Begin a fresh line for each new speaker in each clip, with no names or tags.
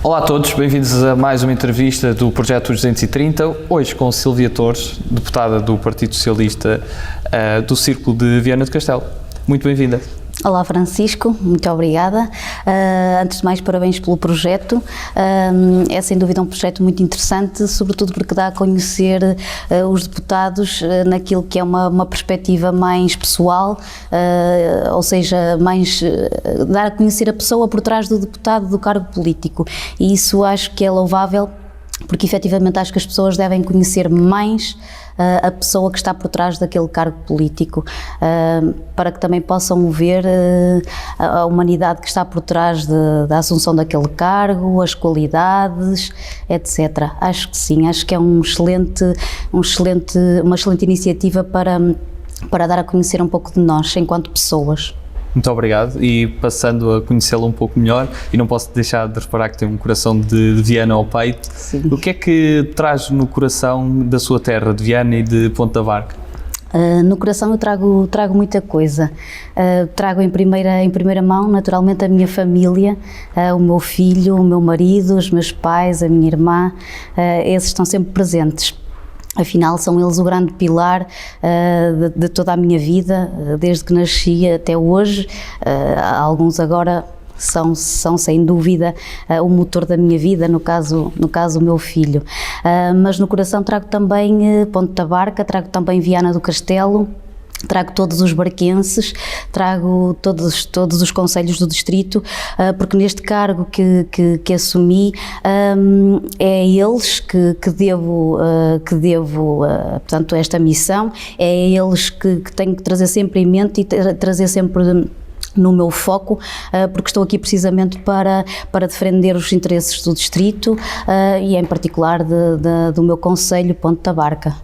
Olá a todos, bem-vindos a mais uma entrevista do Projeto 230, hoje com Silvia Torres, deputada do Partido Socialista do Círculo de Viana do Castelo. Muito bem-vinda.
Olá Francisco, muito obrigada. Antes de mais, parabéns pelo projeto. É sem dúvida um projeto muito interessante, sobretudo porque dá a conhecer os deputados naquilo que é uma perspectiva mais pessoal, ou seja, mais dar a conhecer a pessoa por trás do deputado, do cargo político. E isso acho que é louvável, porque efetivamente acho que as pessoas devem conhecer mais a pessoa que está por trás daquele cargo político, para que também possam ver a humanidade que está por trás da assunção daquele cargo, as qualidades, etc. Acho que sim, acho que é uma excelente iniciativa para dar a conhecer um pouco de nós enquanto pessoas.
Muito obrigado, e passando a conhecê-la um pouco melhor, e não posso deixar de reparar que tem um coração de Viana ao peito.
Sim.
O que é que traz no coração da sua terra, de Viana e de Ponta da Barca?
No coração eu trago muita coisa. Trago em primeira mão, naturalmente, a minha família, o meu filho, o meu marido, os meus pais, a minha irmã, esses estão sempre presentes. Afinal, são eles o grande pilar de toda a minha vida, desde que nasci até hoje. Alguns agora são sem dúvida o motor da minha vida, no caso o meu filho. Mas no coração trago também Ponta da Barca, trago também Viana do Castelo, trago todos os barquenses, trago todos os concelhos do distrito, porque neste cargo que assumi é a eles que devo portanto, esta missão, é a eles que tenho que trazer sempre em mente e trazer sempre no meu foco, porque estou aqui precisamente para defender os interesses do distrito e em particular do meu concelho Ponta da Barca.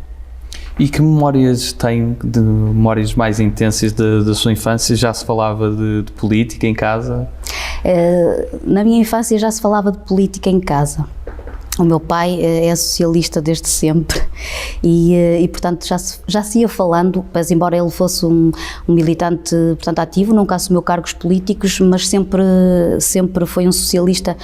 E que memórias tem, de memórias mais intensas da sua infância? Já se falava de política em casa?
Na minha infância já se falava de política em casa. O meu pai é socialista desde sempre e portanto, já se ia falando, mas embora ele fosse um militante, portanto, ativo, nunca assumiu cargos políticos, mas sempre foi um socialista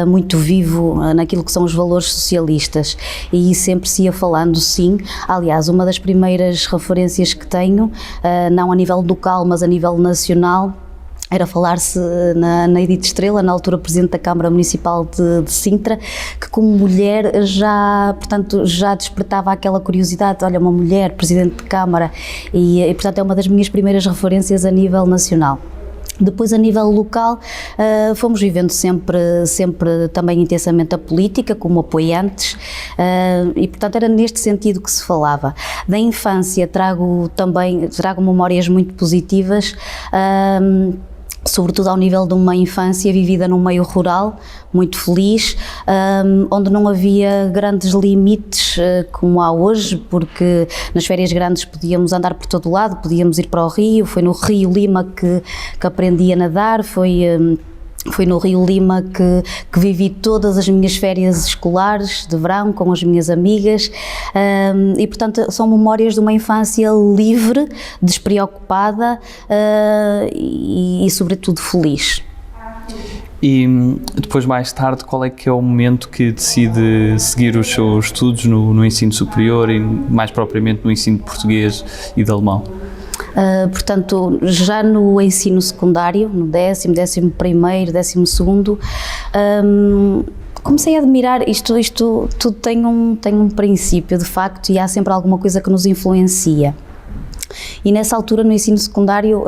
muito vivo naquilo que são os valores socialistas, e sempre se ia falando, sim. Aliás, uma das primeiras referências que tenho, não a nível local, mas a nível nacional, era falar-se na Edith Estrela, na altura Presidente da Câmara Municipal de Sintra, que como mulher portanto, já despertava aquela curiosidade. Olha, uma mulher Presidente de Câmara, e portanto é uma das minhas primeiras referências a nível nacional. Depois, a nível local, fomos vivendo sempre também intensamente a política, como apoiantes, e portanto era neste sentido que se falava. Da infância trago memórias muito positivas, sobretudo ao nível de uma infância vivida num meio rural, muito feliz, onde não havia grandes limites como há hoje, porque nas férias grandes podíamos andar por todo lado, podíamos ir para o rio. Foi no Rio Lima que aprendi a nadar, foi no Rio Lima que vivi todas as minhas férias escolares de verão com as minhas amigas, e portanto são memórias de uma infância livre, despreocupada e sobretudo feliz.
E depois, mais tarde, qual é que é o momento que decide seguir os seus estudos no ensino superior e mais propriamente no ensino de português e de alemão?
Portanto, já no ensino secundário, no 11º, 12º, comecei a admirar isto tudo tem um princípio, de facto, e há sempre alguma coisa que nos influencia. E nessa altura, no ensino secundário,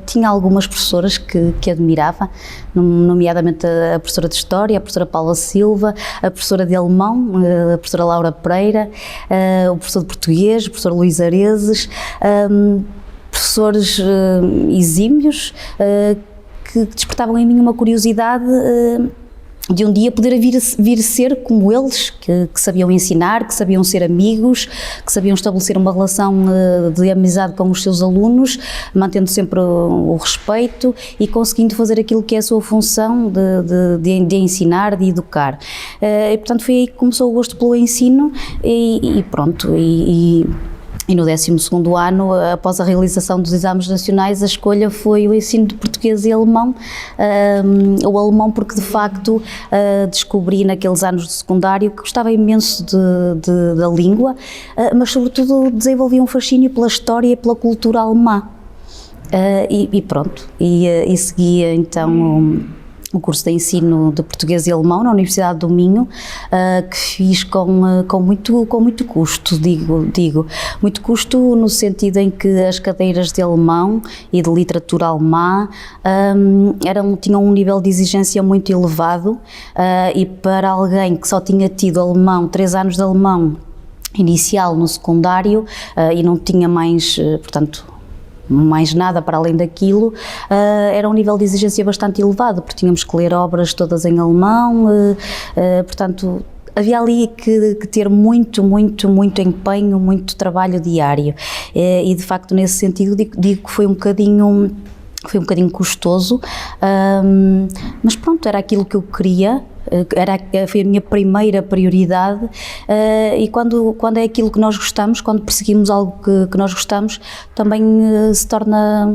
tinha algumas professoras que admirava, nomeadamente a professora de História, a professora Paula Silva, a professora de Alemão, a professora Laura Pereira, o professor de Português, o professor Luís Areses, professores exímios que despertavam em mim uma curiosidade de um dia poder vir ser como eles, que sabiam ensinar, que sabiam ser amigos, que sabiam estabelecer uma relação de amizade com os seus alunos, mantendo sempre o respeito e conseguindo fazer aquilo que é a sua função de ensinar, de educar. E portanto foi aí que começou o gosto pelo ensino e pronto. E no 12º ano, após a realização dos exames nacionais, a escolha foi o ensino de português e alemão, o alemão porque de facto descobri naqueles anos de secundário que gostava imenso da língua, mas sobretudo desenvolvi um fascínio pela história e pela cultura alemã. E pronto, e segui então o curso de ensino de português e alemão na Universidade do Minho, que fiz com muito custo, digo, muito custo no sentido em que as cadeiras de alemão e de literatura alemã tinham um nível de exigência muito elevado, e para alguém que só tinha tido alemão, 3 anos de alemão inicial no secundário, e não tinha mais, portanto, mais nada para além daquilo, era um nível de exigência bastante elevado, porque tínhamos que ler obras todas em alemão, portanto havia ali que ter muito empenho, muito trabalho diário, e de facto nesse sentido digo que foi um bocadinho custoso, mas pronto, era aquilo que eu queria. Foi a minha primeira prioridade, e quando é aquilo que nós gostamos, quando perseguimos algo que nós gostamos, também se torna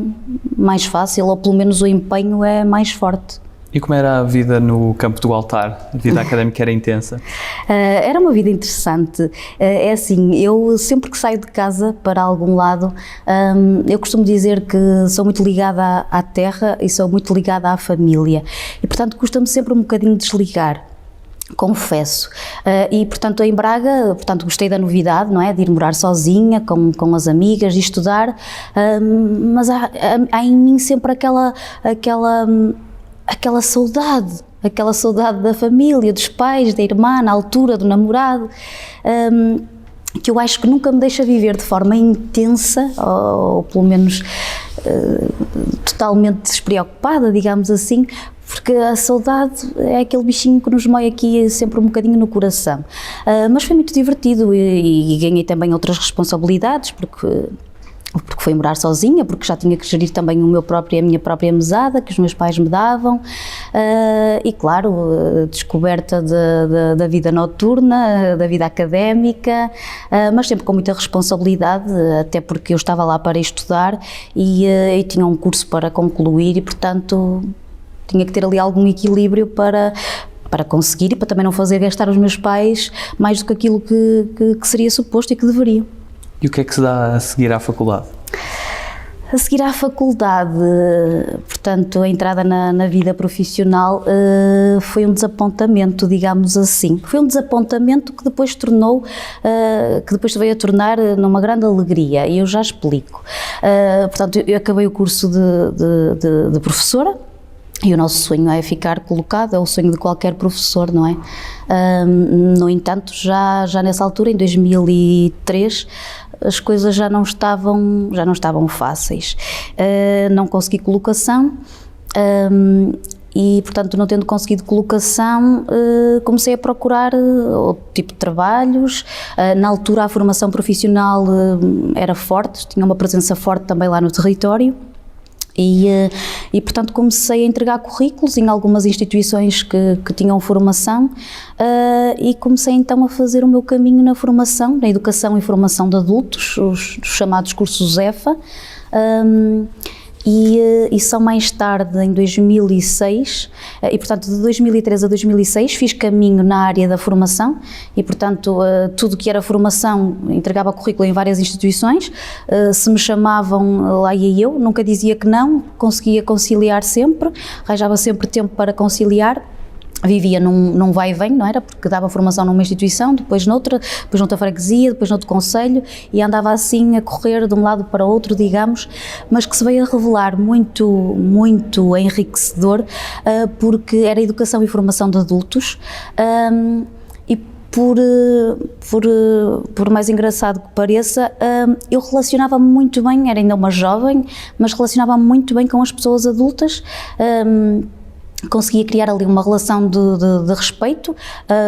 mais fácil, ou pelo menos o empenho é mais forte.
E como era a vida no campo do altar? A vida académica era intensa?
Era uma vida interessante. É assim, eu sempre que saio de casa para algum lado, eu costumo dizer que sou muito ligada à terra e sou muito ligada à família. E, portanto, custa-me sempre um bocadinho desligar. Confesso. E, portanto, em Braga, portanto, gostei da novidade, não é? De ir morar sozinha, com as amigas, de estudar, mas há em mim sempre aquela saudade da família, dos pais, da irmã, na altura, do namorado, que eu acho que nunca me deixa viver de forma intensa, ou pelo menos totalmente despreocupada, digamos assim, porque a saudade é aquele bichinho que nos mói aqui sempre um bocadinho no coração. Mas foi muito divertido, e ganhei também outras responsabilidades, porque fui morar sozinha, porque já tinha que gerir também a minha própria mesada, que os meus pais me davam, e claro, descoberta da vida noturna, da vida académica, mas sempre com muita responsabilidade, até porque eu estava lá para estudar e tinha um curso para concluir e, portanto, tinha que ter ali algum equilíbrio para conseguir, e para também não fazer gastar os meus pais mais do que aquilo que seria suposto e que deveriam.
E o que é que se dá a seguir à faculdade?
A seguir à faculdade, portanto, a entrada na vida profissional foi um desapontamento, digamos assim. Foi um desapontamento que depois veio a tornar numa grande alegria, e eu já explico. Portanto, eu acabei o curso de professora, e o nosso sonho é ficar colocado, é o sonho de qualquer professor, não é? No entanto, já nessa altura, em 2003, as coisas já não estavam fáceis. Não consegui colocação, e, portanto, não tendo conseguido colocação, comecei a procurar outro tipo de trabalhos. Na altura, a formação profissional era forte, tinha uma presença forte também lá no território. E, portanto, comecei a entregar currículos em algumas instituições que tinham formação, e comecei então a fazer o meu caminho na formação, na educação e formação de adultos, os chamados cursos EFA, e só mais tarde, em 2006, e portanto de 2003 a 2006 fiz caminho na área da formação, e portanto tudo que era formação entregava currículo em várias instituições. Se me chamavam, lá ia eu, nunca dizia que não, conseguia conciliar sempre, arranjava sempre tempo para conciliar. Vivia num vai e vem, não era? Porque dava formação numa instituição, depois noutra freguesia, depois noutro concelho, e andava assim a correr de um lado para o outro, digamos, mas que se veio a revelar muito enriquecedor, porque era educação e formação de adultos, e por mais engraçado que pareça, eu relacionava-me muito bem, era ainda uma jovem, mas relacionava-me muito bem com as pessoas adultas, conseguia criar ali uma relação de respeito,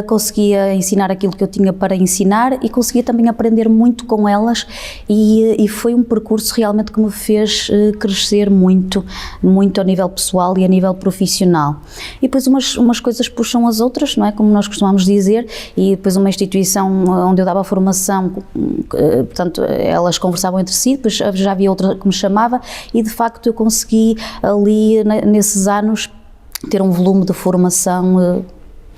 conseguia ensinar aquilo que eu tinha para ensinar e conseguia também aprender muito com elas e foi um percurso realmente que me fez crescer muito, muito a nível pessoal e a nível profissional. E depois umas coisas puxam as outras, não é? Como nós costumamos dizer, e depois uma instituição onde eu dava formação, portanto, elas conversavam entre si, depois já havia outra que me chamava e de facto eu consegui ali nesses anos ter um volume de formação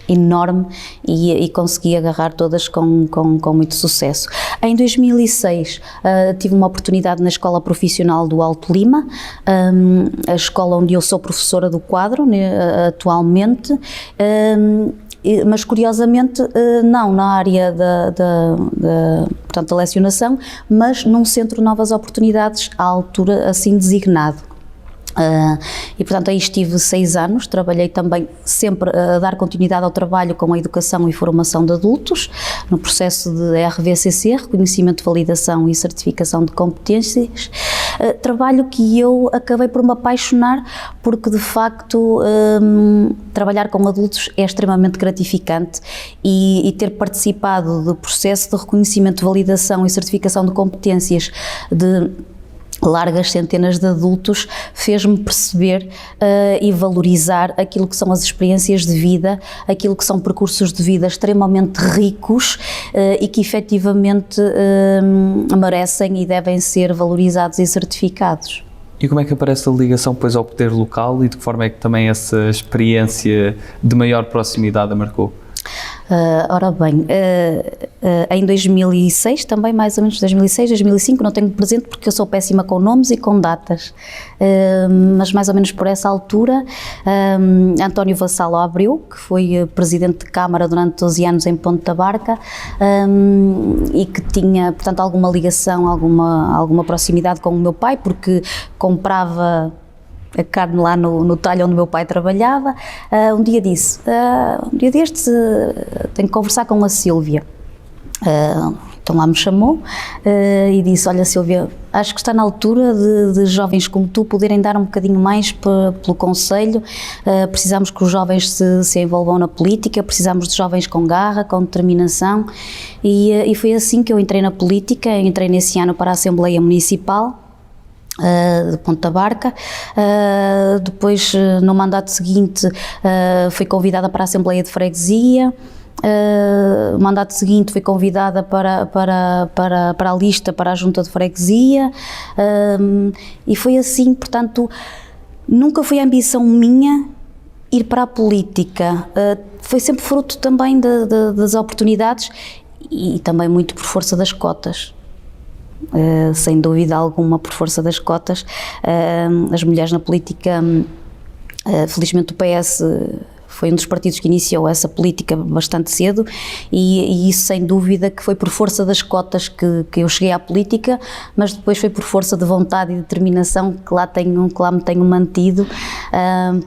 enorme e consegui agarrar todas com muito sucesso. Em 2006 tive uma oportunidade na Escola Profissional do Alto Lima, a escola onde eu sou professora do quadro atualmente, mas curiosamente não na área portanto, da lecionação, mas num centro de novas oportunidades à altura assim designado. E portanto aí estive 6 anos, trabalhei também sempre a dar continuidade ao trabalho com a educação e formação de adultos, no processo de RVCC, Reconhecimento, Validação e Certificação de Competências, trabalho que eu acabei por me apaixonar porque de facto trabalhar com adultos é extremamente gratificante e ter participado do processo de reconhecimento, validação e certificação de competências de largas centenas de adultos fez-me perceber e valorizar aquilo que são as experiências de vida, aquilo que são percursos de vida extremamente ricos e que efetivamente merecem e devem ser valorizados e certificados.
E como é que aparece a ligação depois ao poder local e de que forma é que também essa experiência de maior proximidade a marcou?
Ora bem, em 2006, também mais ou menos 2006, 2005, não tenho presente porque eu sou péssima com nomes e com datas, mas mais ou menos por essa altura, António Vassalo Abreu, que foi presidente de Câmara durante 12 anos em Ponta Barca e que tinha, portanto, alguma ligação, alguma proximidade com o meu pai, porque comprava a carne lá no talho onde o meu pai trabalhava, um dia disse, um dia destes tenho que conversar com a Sílvia. Então lá me chamou e disse, olha Sílvia, acho que está na altura de jovens como tu poderem dar um bocadinho mais pelo concelho, precisamos que os jovens se envolvam na política, precisamos de jovens com garra, com determinação e foi assim que eu entrei na política, entrei nesse ano para a Assembleia Municipal de Ponta Barca, depois no mandato seguinte fui convidada para a Assembleia de Freguesia, no mandato seguinte fui convidada para a lista para a Junta de Freguesia e foi assim, portanto nunca foi ambição minha ir para a política, foi sempre fruto também das oportunidades e também muito por força das cotas. Sem dúvida alguma, por força das cotas, as mulheres na política, felizmente o PS foi um dos partidos que iniciou essa política bastante cedo e isso sem dúvida que foi por força das cotas que eu cheguei à política, mas depois foi por força de vontade e determinação que lá me tenho mantido,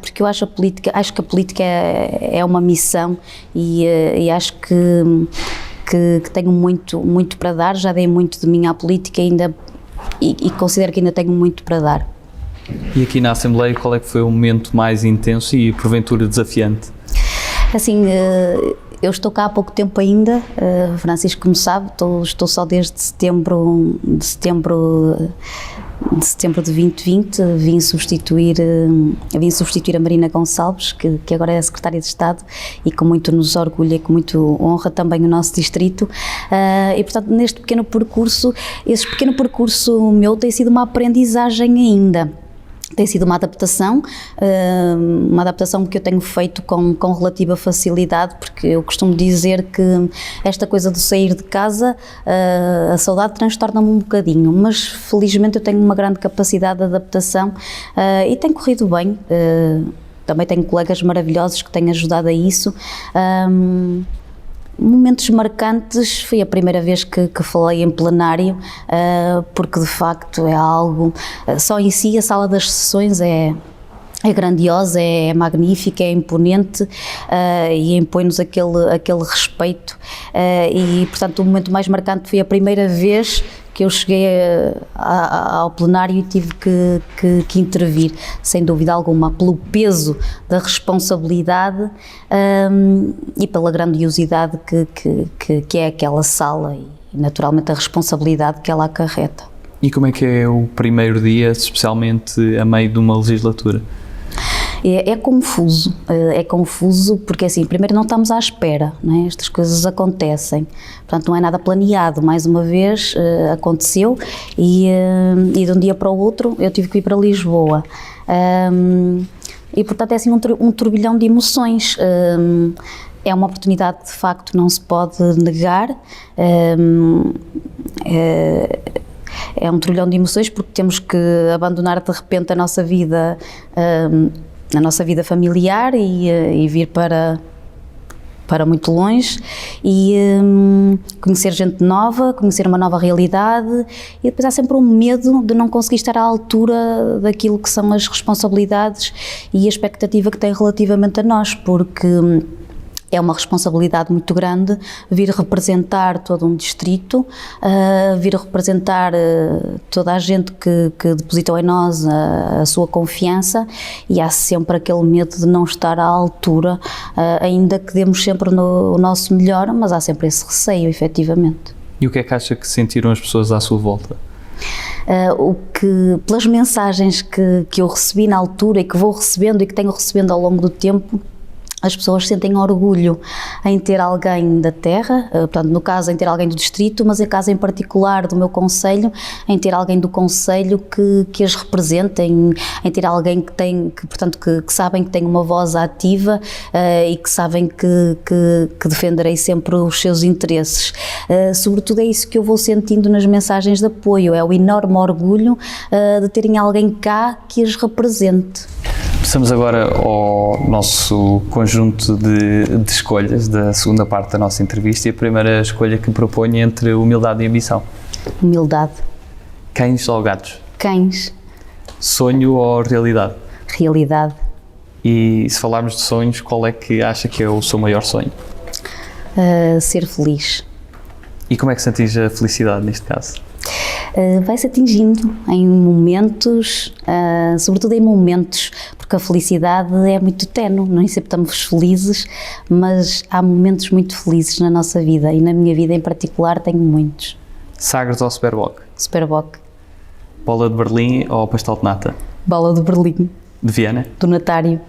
porque eu acho que a política é uma missão e acho que tenho muito para dar, já dei muito de mim à política e considero que ainda tenho muito para dar.
E aqui na Assembleia, qual é que foi o momento mais intenso e porventura desafiante?
Assim, eu estou cá há pouco tempo ainda, Francisco como sabe, estou só desde setembro de 2020, vim substituir a Marina Gonçalves, que agora é a Secretária de Estado e com muito nos orgulha e com muito honra também o nosso distrito e portanto esse pequeno percurso meu tem sido uma aprendizagem ainda. Tem sido uma adaptação que eu tenho feito com relativa facilidade, porque eu costumo dizer que esta coisa de sair de casa, a saudade transtorna-me um bocadinho, mas felizmente eu tenho uma grande capacidade de adaptação e tem corrido bem. Também tenho colegas maravilhosos que têm ajudado a isso. Momentos marcantes, foi a primeira vez que falei em plenário, porque de facto é algo, só em si a sala das sessões é grandiosa, é magnífica, é imponente e impõe-nos aquele respeito e portanto o momento mais marcante foi a primeira vez que eu cheguei ao plenário e tive que intervir, sem dúvida alguma, pelo peso da responsabilidade e pela grandiosidade que é aquela sala e naturalmente a responsabilidade que ela acarreta.
E como é que é o primeiro dia, especialmente a meio de uma legislatura?
É confuso porque assim, primeiro não estamos à espera, não é? Estas coisas acontecem, portanto não é nada planeado, mais uma vez aconteceu e de um dia para o outro eu tive que ir para Lisboa e portanto é assim um turbilhão de emoções. É uma oportunidade que de facto não se pode negar, é um turbilhão de emoções porque temos que abandonar de repente a nossa vida familiar e vir para muito longe e conhecer gente nova, conhecer uma nova realidade e depois há sempre um medo de não conseguir estar à altura daquilo que são as responsabilidades e a expectativa que tem relativamente a nós, porque é uma responsabilidade muito grande vir representar todo um distrito, vir representar toda a gente que depositou em nós a sua confiança e há sempre aquele medo de não estar à altura, ainda que demos sempre o nosso melhor, mas há sempre esse receio, efetivamente.
E o que é que acha que sentiram as pessoas à sua volta?
Pelas mensagens que eu recebi na altura e que vou recebendo e que tenho recebendo ao longo do tempo, as pessoas sentem orgulho em ter alguém da terra, portanto, no caso em ter alguém do distrito, mas em caso em particular do meu concelho, em ter alguém do concelho que as represente, em ter alguém que sabem que tem uma voz ativa e que sabem que defenderei sempre os seus interesses. Sobretudo é isso que eu vou sentindo nas mensagens de apoio, é o enorme orgulho de terem alguém cá que as represente.
Passamos agora ao nosso conjunto de escolhas da segunda parte da nossa entrevista e a primeira escolha que proponho é entre humildade e ambição.
Humildade.
Cães ou gatos?
Cães.
Sonho ou realidade?
Realidade.
E se falarmos de sonhos, qual é que acha que é o seu maior sonho?
Ser feliz.
E como é que se atinge a felicidade neste caso?
Vai-se atingindo em momentos, sobretudo em momentos, porque a felicidade é muito ténue, nem sempre estamos felizes, mas há momentos muito felizes na nossa vida e na minha vida em particular tenho muitos.
Sagres ou Superboc?
Superboc.
Bola de Berlim ou pastel de nata?
Bola de Berlim.
De Viana?
Donatário.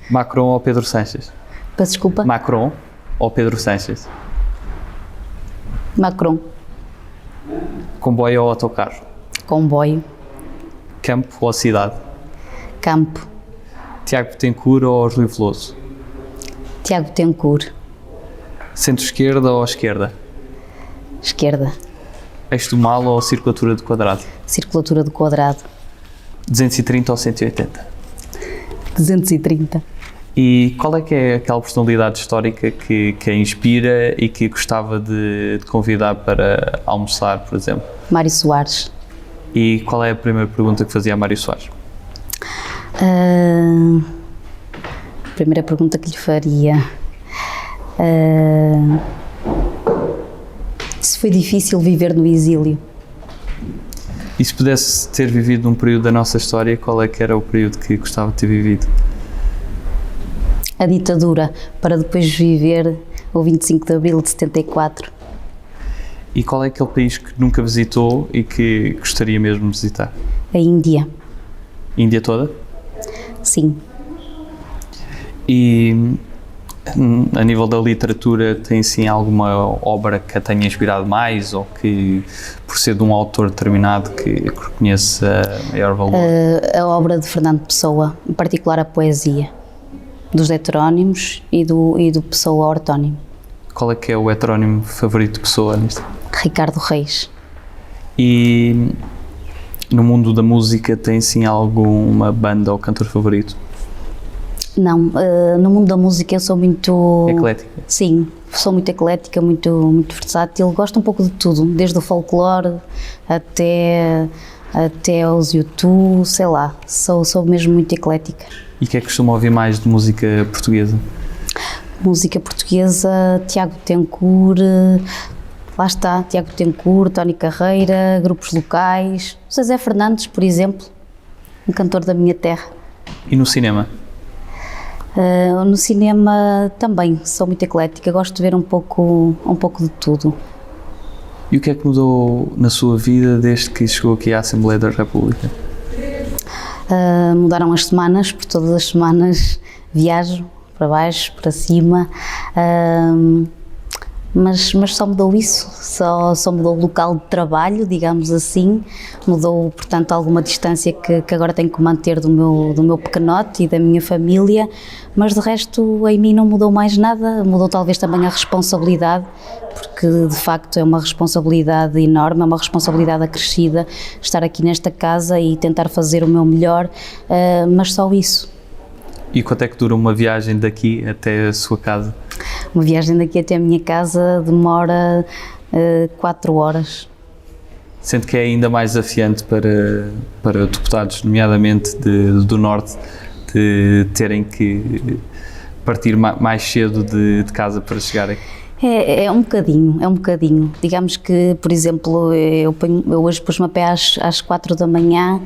Macron ou Pedro Sánchez?
Peço desculpa?
Macron ou Pedro Sánchez?
Macron.
Comboio ou autocarro?
Comboio.
Campo ou cidade?
Campo.
Tiago Betancourt ou Rui Veloso?
Tiago Betancourt.
Centro-esquerda ou esquerda?
Esquerda.
Eixo do mal ou circulatura do quadrado?
Circulatura do quadrado.
230 ou 180?
230.
E qual é que é aquela personalidade histórica que a inspira e que gostava de convidar para almoçar, por exemplo?
Mário Soares.
E qual é a primeira pergunta que fazia a Mário Soares?
Primeira pergunta que lhe faria. Se foi difícil viver no exílio?
E se pudesse ter vivido um período da nossa história, qual é que era o período que gostava de ter vivido?
A ditadura, para depois viver o 25 de Abril de 74.
E qual é aquele país que nunca visitou e que gostaria mesmo de visitar?
A Índia.
Índia toda?
Sim.
E a nível da literatura, tem sim alguma obra que a tenha inspirado mais ou que, por ser de um autor determinado, que reconheça maior valor?
A obra de Fernando Pessoa, em particular a poesia, dos heterónimos e do Pessoa ortónimo.
Qual é que é o heterónimo favorito de Pessoa nisto?
Ricardo Reis.
E no mundo da música tem sim alguma banda ou cantor favorito?
Não, no mundo da música eu sou muito...
Eclética?
Sim, sou muito eclética, muito versátil, gosto um pouco de tudo, desde o folclore até aos U2, sei lá, sou mesmo muito eclética.
E o que é que costuma ouvir mais de música portuguesa?
Música portuguesa, Tiago Betancourt, Lá está, Tiago Tencourt, Tony Carreira, grupos locais, Zé Fernandes, por exemplo, um cantor da minha terra.
E no cinema?
No cinema também, sou muito eclética, gosto de ver um pouco de tudo.
E o que é que mudou na sua vida desde que chegou aqui à Assembleia da República?
Mudaram as semanas, por todas as semanas viajo para baixo, para cima, mas só mudou isso, só mudou o local de trabalho, digamos assim, mudou, portanto, alguma distância que agora tenho que manter do meu pequenote e da minha família, mas de resto em mim não mudou mais nada, mudou talvez também a responsabilidade, porque de facto é uma responsabilidade enorme, é uma responsabilidade acrescida estar aqui nesta casa e tentar fazer o meu melhor, mas só isso.
E quanto é que dura uma viagem daqui até a sua casa?
Uma viagem daqui até a minha casa demora 4 horas.
Sente que é ainda mais desafiante para deputados, nomeadamente do Norte, de terem que partir mais cedo de casa para chegar aqui?
É um bocadinho. Digamos que, por exemplo, eu hoje pus-me a pé às 4 da manhã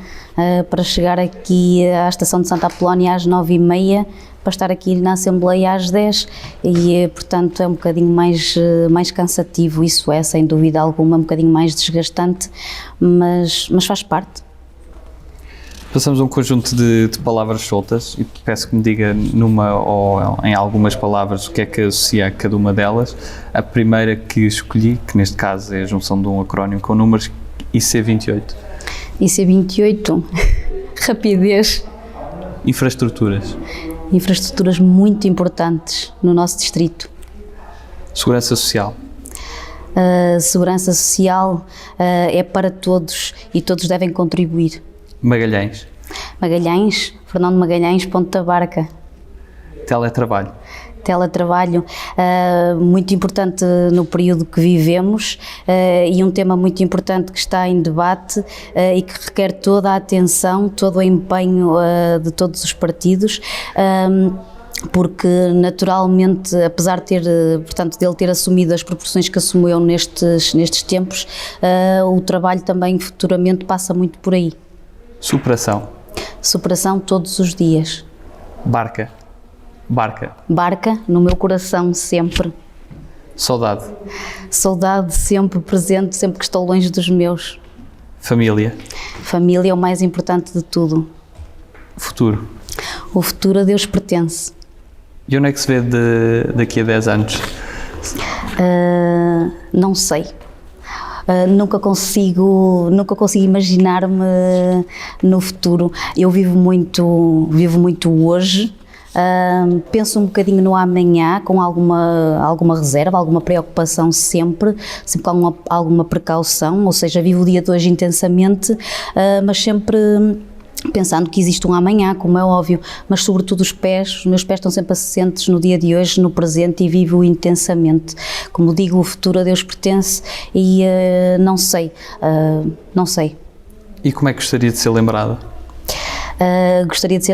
para chegar aqui à estação de Santa Apolónia às 9h30, para estar aqui na Assembleia às 10 e, portanto, é um bocadinho mais cansativo, isso é, sem dúvida alguma, um bocadinho mais desgastante, mas faz parte.
Passamos a um conjunto de palavras soltas e peço que me diga numa ou em algumas palavras o que é que associa a cada uma delas. A primeira que escolhi, que neste caso é a junção de um acrónimo com números, IC28.
IC28, rapidez.
Infraestruturas.
Infraestruturas muito importantes no nosso distrito.
Segurança social.
Segurança social é para todos e todos devem contribuir.
Magalhães.
Fernando Magalhães, Ponta da Barca.
Teletrabalho.
Muito importante no período que vivemos e um tema muito importante que está em debate e que requer toda a atenção, todo o empenho de todos os partidos. Porque naturalmente, apesar de ele ter assumido as proporções que assumiu nestes tempos, o trabalho também futuramente passa muito por aí. Superação todos os dias.
Barca,
no meu coração sempre.
Saudade
sempre presente, sempre que estou longe dos meus.
Família
É o mais importante de tudo.
Futuro.
O futuro a Deus pertence.
E onde é que se vê daqui a 10 anos?
Não sei. Nunca consigo imaginar-me no futuro. Eu vivo muito hoje, penso um bocadinho no amanhã, com alguma reserva, alguma preocupação sempre com alguma precaução, ou seja, vivo o dia de hoje intensamente, mas sempre pensando que existe um amanhã, como é óbvio, mas sobretudo os meus pés estão sempre assentes no dia de hoje, no presente, e vivo intensamente. Como digo, o futuro a Deus pertence e não sei.
E como é que gostaria de ser lembrada?
Gostaria de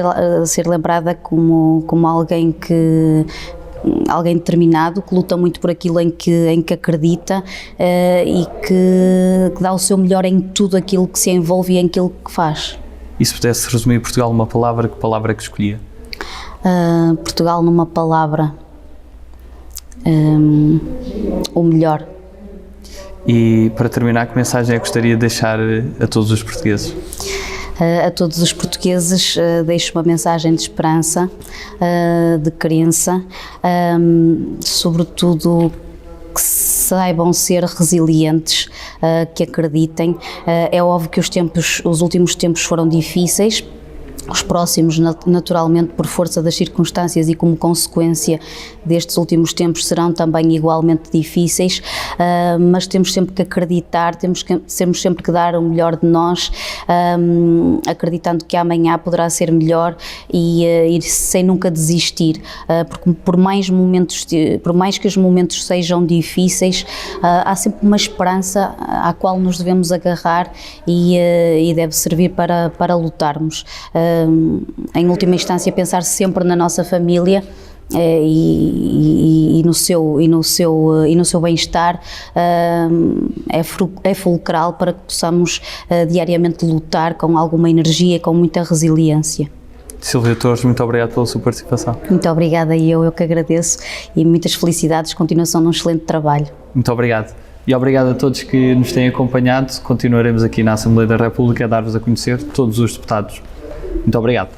ser lembrada como alguém determinado, que luta muito por aquilo em que acredita e que dá o seu melhor em tudo aquilo que se envolve e em aquilo que faz.
E se pudesse resumir Portugal numa palavra, que palavra é que escolhia?
Portugal numa palavra, o melhor.
E para terminar, que mensagem é que gostaria de deixar a todos os portugueses?
A todos os portugueses deixo uma mensagem de esperança, de crença, sobretudo que saibam ser resilientes, que acreditem. É óbvio que os últimos tempos foram difíceis, os próximos naturalmente por força das circunstâncias e como consequência destes últimos tempos serão também igualmente difíceis, mas temos sempre que acreditar, temos sempre que dar o melhor de nós, acreditando que amanhã poderá ser melhor e sem nunca desistir, porque por mais que os momentos sejam difíceis, há sempre uma esperança à qual nos devemos agarrar e deve servir para lutarmos. Em última instância, pensar sempre na nossa família, e no seu bem-estar é fulcral para que possamos diariamente lutar com alguma energia e com muita resiliência.
Silvia Torres, muito obrigado pela sua participação.
Muito obrigada e eu que agradeço e muitas felicidades, continuação de um excelente trabalho.
Muito obrigado. E obrigado a todos que nos têm acompanhado. Continuaremos aqui na Assembleia da República a dar-vos a conhecer todos os deputados. Muito obrigado.